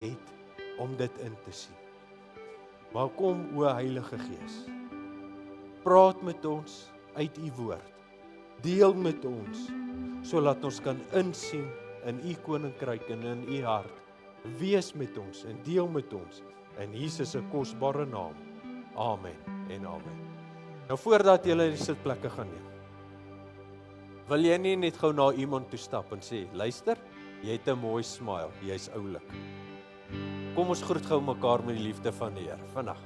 het om dit in te sien. Maar kom, o Heilige Gees, praat met ons uit u woord. Deel met ons, sodat ons kan insien in u koninkryk en in u hart. Wees met ons en deel met ons in Jesus se kosbare naam. Amen en amen. Nou voordat julle in die sitplekke gaan neem, wil jy nie net gou na iemand toe stap en sê, luister, jy het 'n mooi smile, jy's oulik. Kom ons groet gou mekaar met die liefde van die Here vandag.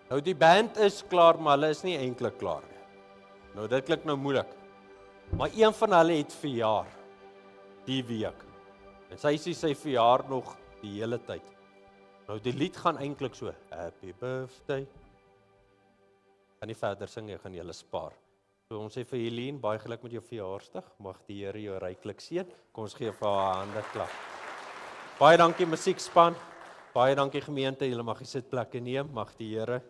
Nou die band is klaar, maar hulle is nie eintlik klaar nie. Nou dit klink nou moeilik. Maar een van hulle het verjaar die week. En sy sê sy verjaar nog die hele tyd. Nou die lied gaan eintlik so, Happy Birthday. Kan nie verder sing, ek gaan julle spaar. So ons sê vir Helene, baie geluk met jou verjaarsdag. Mag die Here jou ryklik seën. Kom ons gee vir haar hande klap. Baie dankie musiekspan. Baie dankie gemeente, julle mag die sitplekke neem. Mag die Here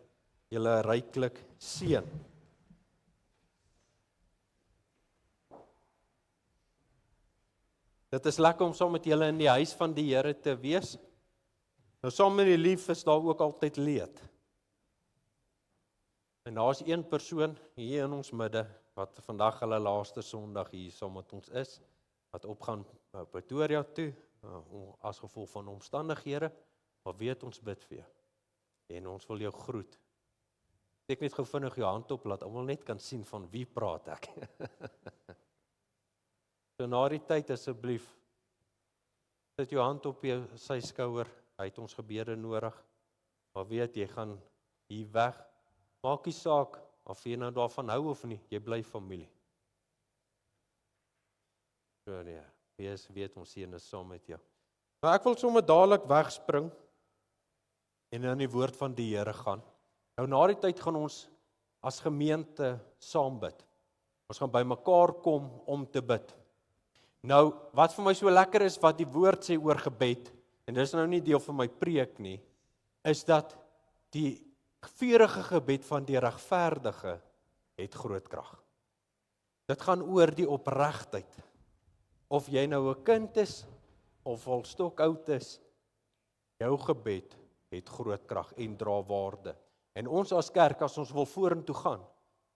julle ryklik seën. Dit is lekker om saam met julle in die huis van die Here te wees. Nou saam met die lief is daar ook altyd leed. En daar is een persoon hier in ons midde, wat vandag hulle laaste Sondag hier saam met ons is, wat opgaan Pretoria toe, as gevolg van omstandighede, maar weet ons bid vir jou. En ons wil jou groet. Ek net gou vinnig jou hand op, laat almal net kan sien van wie praat ek. So na die tyd asseblief, sit jou hand op sy skouer, hy het ons gebede nodig, maar weet, jy gaan hier weg, maak nie saak, of jy nou daarvan hou of nie, jy bly familie. So nee, weet ons seën is saam met jou. Maar ek wil sommer dadelik wegspring, en in die woord van die Here gaan. Nou na die tyd gaan ons as gemeente saam bid. Ons gaan by mekaar kom om te bid. Nou, wat vir my so lekker is, wat die woord sê oor gebed, en dit is nou nie deel van my preek nie, is dat die vurige gebed van die regverdige het groot krag. Dit gaan oor die opregtheid. Of jy nou 'n kind is, of al stokoud is, jou gebed het groot krag en dra waarde. En ons as kerk, as ons wil vorentoe gaan,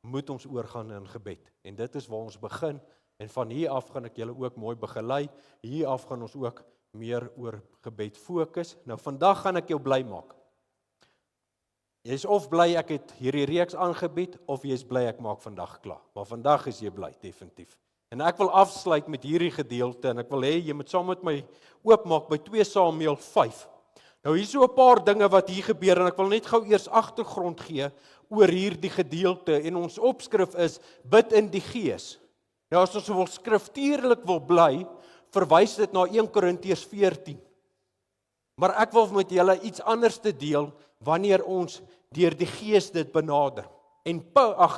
moet ons oorgaan in gebed. En dit is waar ons begin, en van hier af gaan ek julle ook mooi begelei, hier af gaan ons ook meer oor gebed fokus. Nou vandag gaan ek jou bly maak. Jy is of bly ek het hierdie reeks aangebied, of jy is bly ek maak vandag klaar. Maar vandag is jy bly, definitief. En ek wil afsluit met hierdie gedeelte, en ek wil hê jy moet saam met my oopmaak by 2 Samuel 5. Nou hier is so 'n paar dinge wat hier gebeur, en ek wil net gou eers agtergrond gee oor hierdie gedeelte, en ons opskrif is, bid in die Gees. Nou as ons wil skriftuurlik wil bly, verwys dit na 1 Korintiërs 14. Maar ek wil met julle iets anders te deel, wanneer ons deur die Gees dit benader. En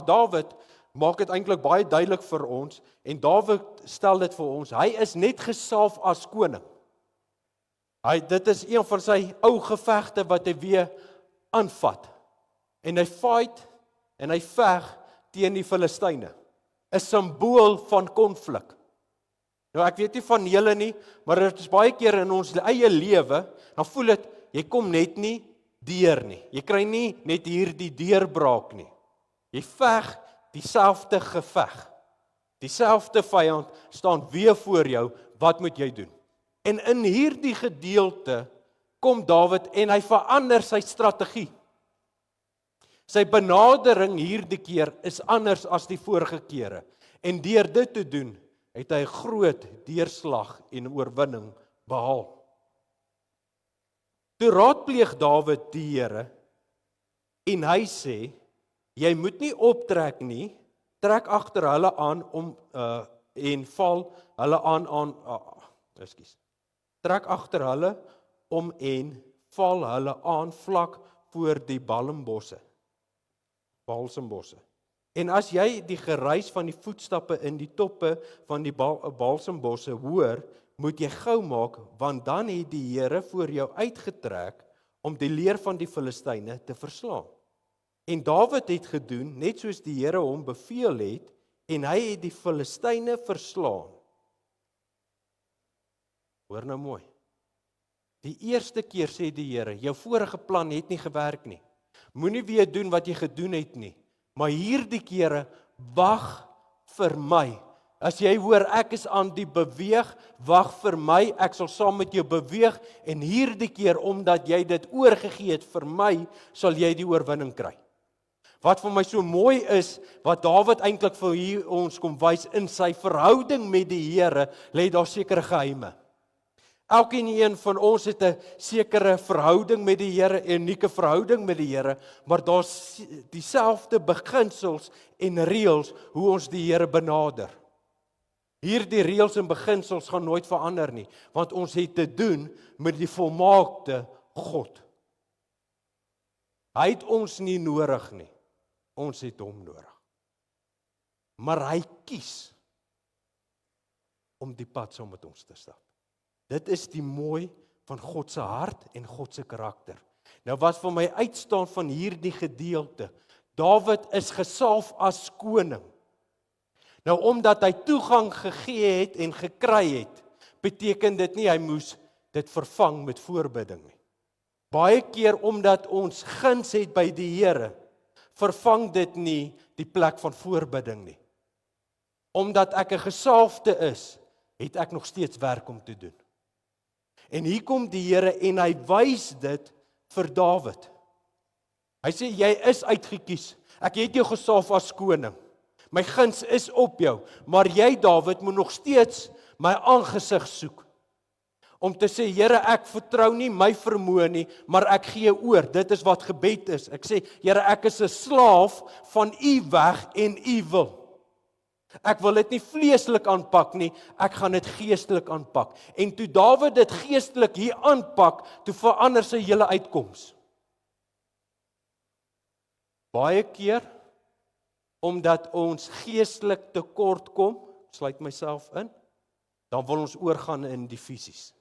Dawid maak dit eintlik baie duidelik vir ons, en Dawid stel dit vir ons, hy is net gesalf as koning. Dit is een van sy ou gevegte wat hy weer aanvat. En hy fight, en hy veg teen die Filistyne. 'n Simbool van konflik. Nou ek weet nie van julle nie, maar dit is baie keer in ons eie lewe, dan voel dit, jy kom net nie deur nie. Jy kry nie net hierdie deurbraak nie. Jy veg dieselfde geveg. Dieselfde vyand staan weer voor jou, wat moet jy doen? En in hierdie gedeelte kom Dawid en hy verander sy strategie. Sy benadering hierdie keer is anders as die vorige kere. En deur dit te doen, het hy groot deurslag en oorwinning behaal. Toe raadpleeg Dawid die Here, en hy sê, jy moet nie optrek nie, trek agter hulle aan en val hulle trek agter hulle om en val hulle aan vlak voor die balsembosse. En as jy die geruis van die voetstappe in die toppe van die balsembosse hoor, moet jy gou maak, want dan het die Here voor jou uitgetrek om die leer van die Filistyne te verslaan. En Dawid het gedoen net soos die Here hom beveel het, en hy het die Filistyne verslaan. Hoor nou mooi. Die eerste keer sê die Here, jou vorige plan het nie gewerk nie. Moenie weer doen wat jy gedoen het nie. Maar hierdie kere, wag vir my. As jy hoor, ek is aan die beweeg, wag vir my, ek sal saam met jou beweeg, en hierdie keer, omdat jy dit oorgegee het vir my, sal jy die oorwinning kry. Wat vir my so mooi is, wat Dawid eintlik vir hier ons kom wys, in sy verhouding met die Here, lê daar sekere geheime. Elkeen een van ons het 'n sekere verhouding met die Here, 'n unieke verhouding met die Here, maar daar's dieselfde beginsels en reëls hoe ons die Here benader. Hierdie reëls en beginsels gaan nooit verander nie, want ons het te doen met die volmaakte God. Hy het ons nie nodig nie, ons het hom nodig. Maar hy kies om die pad saam met ons te stap. Dit is die mooi van God se hart en God se karakter. Nou wat vir my uitstaan van hierdie gedeelte, Dawid is gesalf as koning. Nou omdat hy toegang gegee het en gekry het, beteken dit nie hy moes dit vervang met voorbidding nie. Baie keer omdat ons guns het by die Here, vervang dit nie die plek van voorbidding nie. Omdat ek 'n gesalfde is, het ek nog steeds werk om te doen. En hier kom die Here en hy wys dit vir Dawid. Hy sê, jy is uitgekies. Ek het jou gesalf as koning. My guns is op jou. Maar jy, Dawid, moet nog steeds my aangesig soek. Om te sê, Here, ek vertrou nie my vermoë nie, maar ek gee oor. Dit is wat gebed is. Ek sê, Here, ek is 'n slaaf van u weg en u wil. Ek wil dit nie vleeslik aanpak nie, ek gaan dit geestelik aanpak. En toe Dawid dit geestelik hier aanpak, toe verander sy hele uitkoms. Baie keer, omdat ons geestelik tekort kom, sluit myself in, dan wil ons oorgaan in die fisies.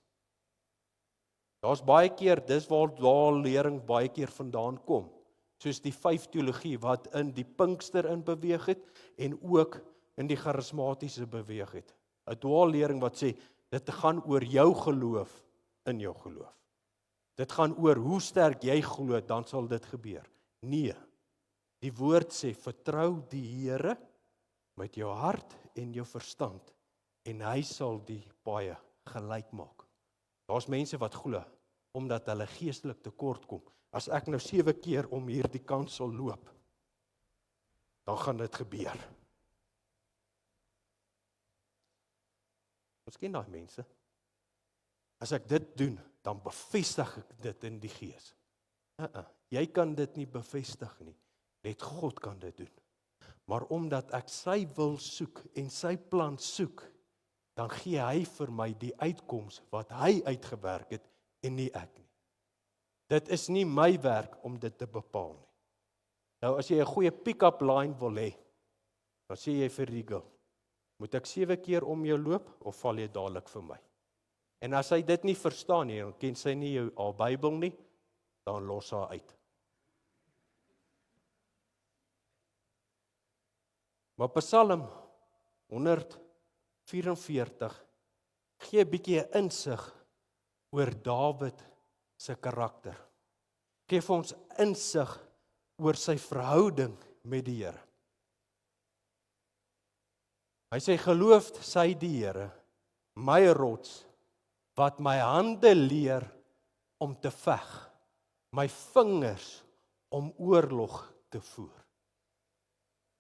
Daar's baie keer, dis waar lering baie keer vandaan kom, soos die 5 teologie wat in die Pinkster in beweeg het, en ook in die charismatiese beweeg het. 'n dwaallering wat sê, dit gaan oor jou geloof in jou geloof. Dit gaan oor hoe sterk jy glo, dan sal dit gebeur. Nee, die woord sê, vertrou die Here met jou hart en jou verstand, en hy sal die paaie gelyk maak. Daar's mense wat glo, omdat hulle geestelik tekort kom. As ek nou 7 keer om hierdie kant sal loop, dan gaan dit gebeur. Ons ken daai mense. As ek dit doen, dan bevestig ek dit in die gees. Jy kan dit nie bevestig nie. Net God kan dit doen. Maar omdat ek sy wil soek en sy plan soek, dan gee hy vir my die uitkoms wat hy uitgewerk het en nie ek nie. Dit is nie my werk om dit te bepaal nie. Nou as jy 'n goeie pick-up line wil hê, dan sê jy vir Regal, moet ek 7 keer om jou loop, of val jy dadelik vir my? En as hy dit nie verstaan nie, dan ken sy nie jou Bybel nie, dan los haar uit. Maar Psalm 144 gee 'n bietjie 'n insig oor Dawid se karakter. Gee vir ons insig oor sy verhouding met die Here. Hy sê, geloofd sy die Here, my rots, wat my hande leer om te veg, my vingers om oorlog te voer.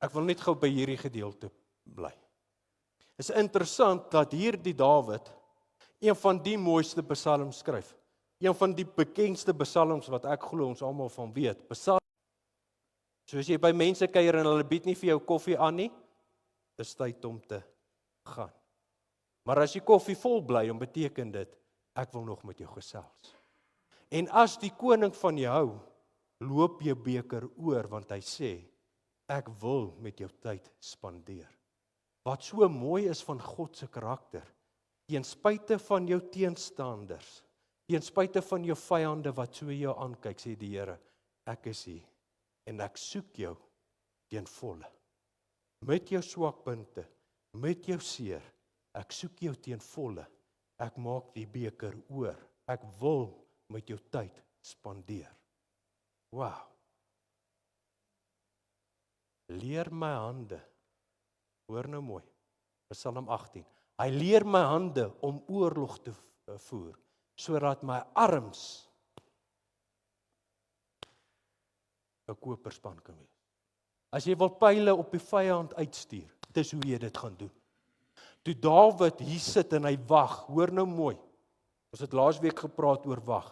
Ek wil net gou by hierdie gedeelte bly. Is interessant dat hierdie Dawid een van die mooiste psalms skryf. Een van die bekendste psalms wat ek glo ons almal van weet. Psalm. Soos jy by mense kuier en hulle bied nie vir jou koffie aan nie, is tyd om te gaan. Maar as die koffie vol bly, dan beteken dit, ek wil nog met jou gesels. En as die koning van jou, loop jou beker oor, want hy sê, ek wil met jou tyd spandeer. Wat so mooi is van God se karakter, ten spyte van jou teenstanders, ten spyte van jou vyande wat so jou aankyk, sê die Here, ek is hier en ek soek jou teen volle. Met jou swakpunte, met jou seer, ek soek jou teen volle. Ek maak die beker oor. Ek wil met jou tyd spandeer. Wow. Leer my hande. Hoor nou mooi. Psalm 18. Hy leer my hande om oorlog te voer, sodat my arms 'n koperspan kan wees. As jy wil pile op die vyand uitstuur, dis hoe jy dit gaan doen. Toe Dawid hier sit en hy wag, hoor nou mooi. Ons het laasweek gepraat oor wag.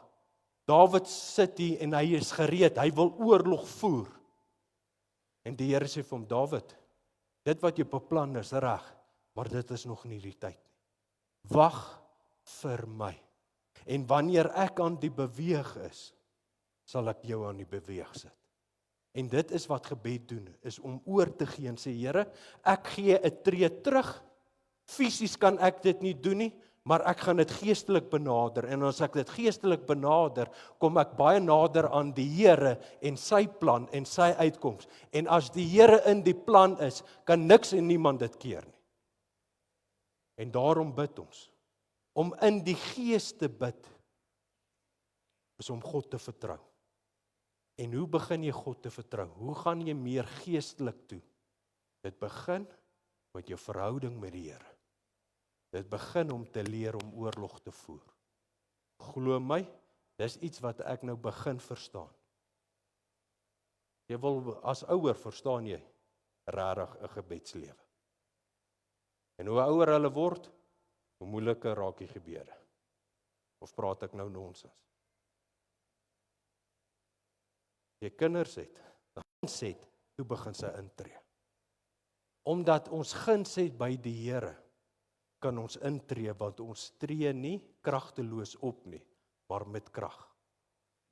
Dawid sit hier en hy is gereed, hy wil oorlog voer. En die Here sê vir hom, Dawid, dit wat jy beplan is reg, maar dit is nog nie die tyd nie. Wag vir my. En wanneer ek aan die beweeg is, sal ek jou aan die beweeg sit. En dit is wat gebed doen, is om oor te gee en sê, Here, ek gee 'n tree terug. Fisies kan ek dit nie doen nie, maar ek gaan dit geestelik benader. En as ek dit geestelik benader, kom ek baie nader aan die Here en sy plan en sy uitkoms. En as die Here in die plan is, kan niks en niemand dit keer nie. En daarom bid ons. Om in die gees te bid, is om God te vertrou. En hoe begin jy God te vertrou? Hoe gaan jy meer geestelik toe? Dit begin met jou verhouding met die Here. Dit begin om te leer om oorlog te voer. Glo my, dis iets wat ek nou begin verstaan. Jy wil as ouer, verstaan jy, regtig 'n gebedslewe. En hoe ouer hulle word, hoe moeiliker raak die gebede. Of praat ek nou nonsens? Jy kinders het, toe begin sy intree. Omdat ons guns het by die Here, kan ons intree, want ons tree nie kragteloos op nie, maar met krag.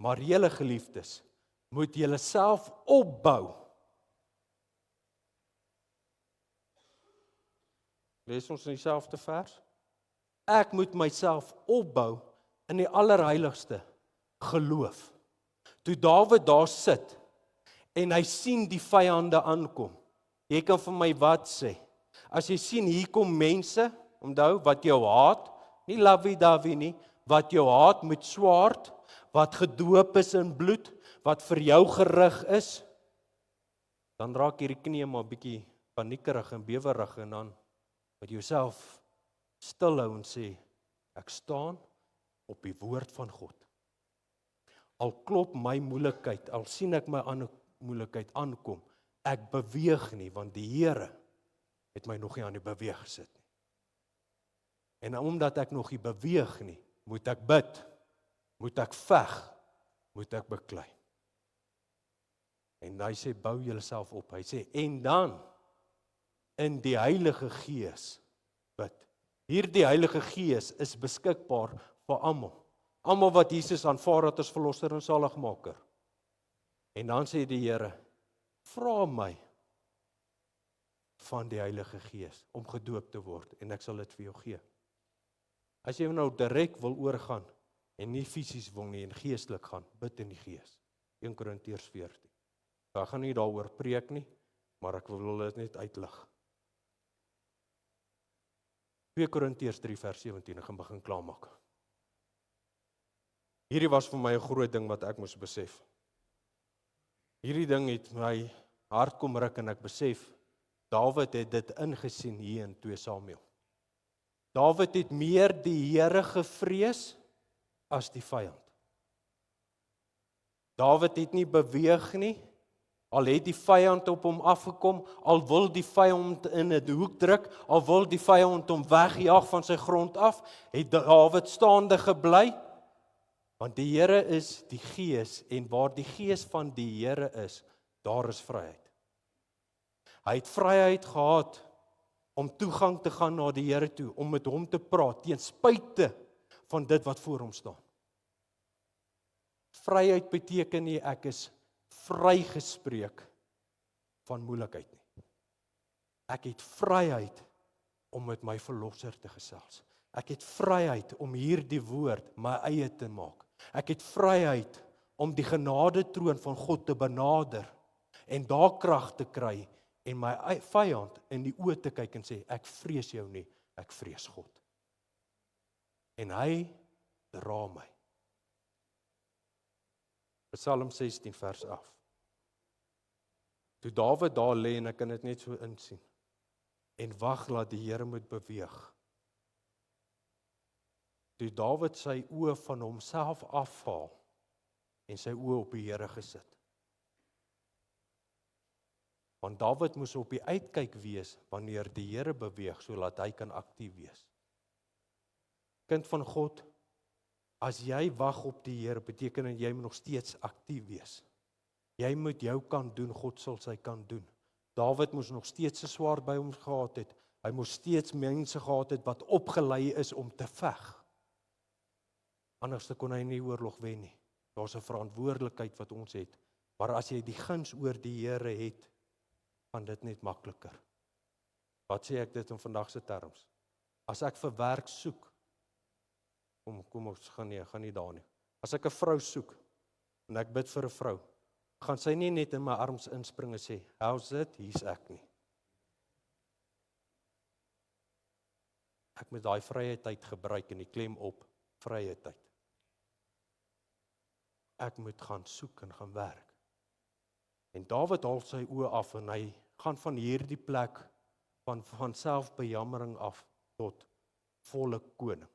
Maar julle geliefdes, moet julle self opbou. Lees ons in dieselfde vers? Ek moet myself opbou in die allerheiligste geloof. Toe Dawid daar sit en hy sien die vyande aankom, jy kan vir my wat sê? As jy sien hier kom mense, onthou wat jou haat, nie lovey-dovey nie, wat jou haat met swaard, wat gedoop is in bloed, wat vir jou gerig is, dan raak hierdie knie maar bietjie paniekerig en bewerig en dan met jouself stilhou en sê, ek staan op die woord van God. Al klop my moeilikheid, al sien ek my moeilikheid aankom, ek beweeg nie, want die Here het my nog nie aan die beweeg gesit nie. En omdat ek nog nie beweeg nie, moet ek bid, moet ek veg, moet ek beklei. En hy sê, bou julleself op. Hy sê, en dan in die Heilige Gees bid. Hierdie Heilige Gees is beskikbaar vir almal. Almal wat Jesus aanvaar het as verlosser en saligmaker. En dan sê die Here, vra my van die Heilige Gees om gedoop te word en ek sal dit vir jou gee. As jy nou direk wil oorgaan en nie fisies wil nie en geestelik gaan, bid in die Gees. 1 Korintiërs 14. Ek gaan nie daaroor preek nie, maar ek wil dit net uitlig. 2 Korintiërs 3 vers 17, ek gaan begin klaarmaak. Hierdie was vir my 'n groot ding wat ek moes besef. Hierdie ding het my hart kom ruk en ek besef, Dawid het dit ingesien hier in 2 Samuel. Dawid het meer die Here gevrees as die vyand. Dawid het nie beweeg nie, al het die vyand op hom afgekom, al wil die vyand in 'n hoek druk, al wil die vyand hom wegjaag van sy grond af, het Dawid staande gebly, want die Here is die Gees, en waar die Gees van die Here is, daar is vryheid. Hy het vryheid gehad om toegang te gaan na die Here toe, om met hom te praat, teen spyte van dit wat voor hom staan. Vryheid beteken nie ek is vrygespreek van moeilikheid nie. Ek het vryheid om met my verlosser te gesels. Ek het vryheid om hierdie woord my eie te maak. Ek het vryheid om die genadetroon van God te benader en daar krag te kry en my vyand in die oë te kyk en sê, ek vrees jou nie, ek vrees God. En hy dra my. Psalm 16 vers 11. Toe Dawid daar lê en ek kan dit net so insien. En wag laat die Here moet beweeg. Toe Dawid sy oë van homself afhaal en sy oë op die Here gesit. Want Dawid moes op die uitkyk wees wanneer die Here beweeg sodat hy kan aktief wees. Kind van God, as jy wag op die Here, beteken dit jy moet nog steeds aktief wees. Jy moet jou kan doen, God sal sy kan doen. Dawid moes nog steeds 'n swaard by hom gehad het. Hy moes steeds mense gehad het wat opgelei is om te veg. Anders kon hy nie oorlog wen nie. Daar's 'n verantwoordelikheid wat ons het. Maar as jy die guns oor die Here het, gaan dit net makliker. Wat sê ek dit in vandag se terms? As ek vir werk soek, kom ons gaan nie daar nie. As ek 'n vrou soek en ek bid vir 'n vrou, gaan sy nie net in my arms inspring en sê, how's it, hier's ek nie. Ek moet daai vrye tyd gebruik en die klem op vrye tyd. Ek moet gaan soek en gaan werk. En Dawid haal sy oë af en hy gaan van hierdie plek van selfbejammering af tot volle koning.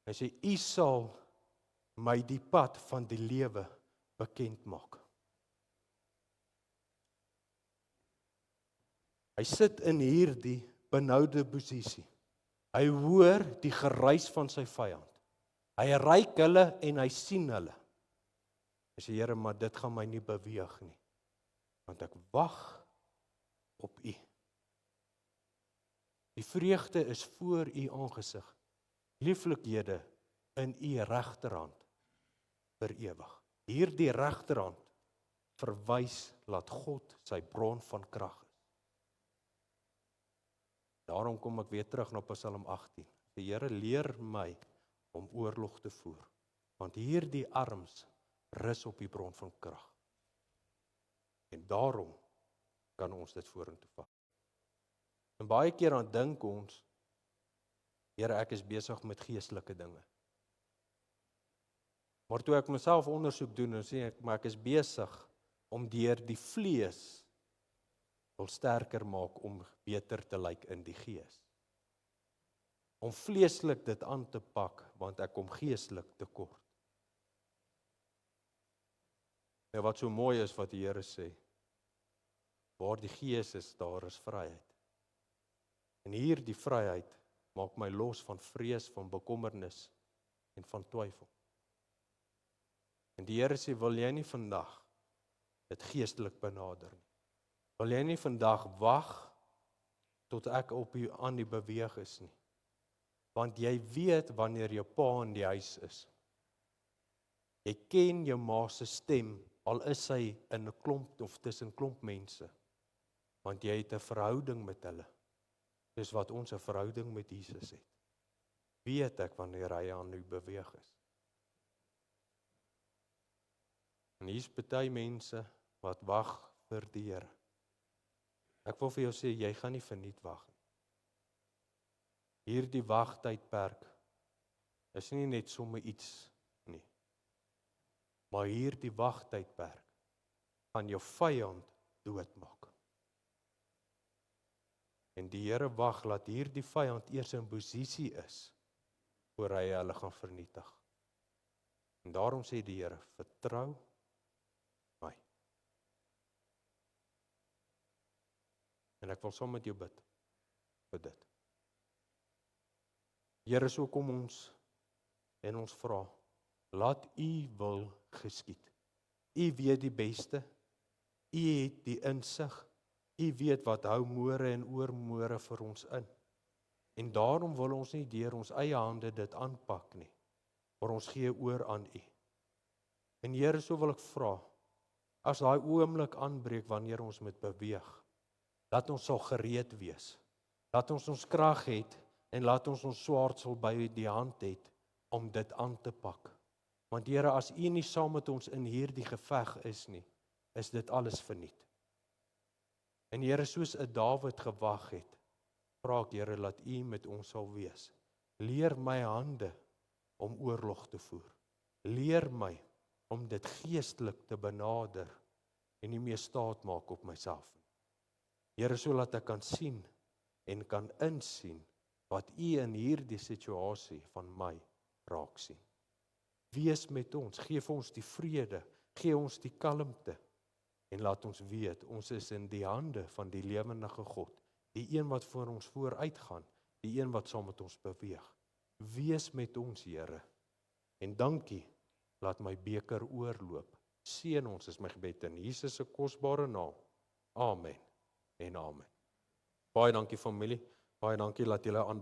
Hy sê, U sal my die pad van die lewe bekend maak. Hy sit in hierdie benoude posisie. Hy hoor die geruis van sy vyand. Hy ryk hulle en hy sien hulle. Hy sê, Here, maar dit gaan my nie beweeg nie, want ek wag op U. Die vreugde is voor U aangesig, lieflikhede in U regterhand vir ewig. Hierdie regterhand verwys laat God sy bron van krag is. Daarom kom ek weer terug na Psalm 18. Die Here leer my om oorlog te voer, want hierdie arms rus op die bron van krag. En daarom kan ons dit vorentoe vat. En baie keer dan dink ons, Here, ek is besig met geestelike dinge. Maar toe ek myself ondersoek doen, dan sê ek, maar ek is besig om deur die vlees wil sterker maak om beter te lyk in die gees. Om vleeslik dit aan te pak, want ek kom geestelik tekort. En wat so mooi is wat die Here sê, waar die Gees is, daar is vryheid. En hier die vryheid maak my los van vrees, van bekommernis en van twyfel. En die Here sê, wil jy nie vandag dit geestelik benader nie? Wil jy nie vandag wag tot ek op u aan die beweeg is nie? Want jy weet wanneer jou pa in die huis is. Jy ken jou ma se stem, al is sy in 'n klomp of tussen klomp mense. Want jy het 'n verhouding met hulle. Dis wat ons 'n verhouding met Jesus het. Weet ek wanneer hy aan u beweeg is. En hier's party mense wat wag vir die Here. Ek wil vir jou sê, jy gaan nie verniet wag nie. Hierdie wagtydperk is nie net sommer iets nie. Maar hierdie wagtydperk gaan jou vyand doodmaak. En die Here wag laat hierdie vyand eers in posisie is voor hy hulle gaan vernietig. En daarom sê die Here, vertrou my. En ek wil saam met jou bid vir dit. Here, so kom ons en ons vra, laat u wil geskied. U weet die beste, u het die insig, u weet wat hou môre en oormôre vir ons in. En daarom wil ons nie deur ons eie hande dit aanpak nie, maar ons gee oor aan u. En Here, so wil ek vra, as daai oomblik aanbreek wanneer ons moet beweeg, laat ons sal gereed wees. Laat ons krag het En laat ons swaardsel by die hand het om dit aan te pak. Want Here, as U nie saam met ons in hierdie geveg is nie, is dit alles verniet. En Here, soos 'n Dawid gewag het, vra ek Here, laat U met ons sal wees. Leer my hande om oorlog te voer. Leer my om dit geestelik te benader en nie meer staat maak op myself nie. Here, sodat ek kan sien en kan insien wat U in hierdie situasie van my raak sien. Wees met ons, gee vir ons die vrede, gee ons die kalmte en laat ons weet, ons is in die hande van die lewendige God, die een wat voor ons vooruitgaan, die een wat saam met ons beweeg. Wees met ons, Here, en dankie, laat my beker oorloop. Seën ons, is my gebed in Jesus se kosbare naam. Amen en amen. Baie dankie familie, baie dankie dat julle aan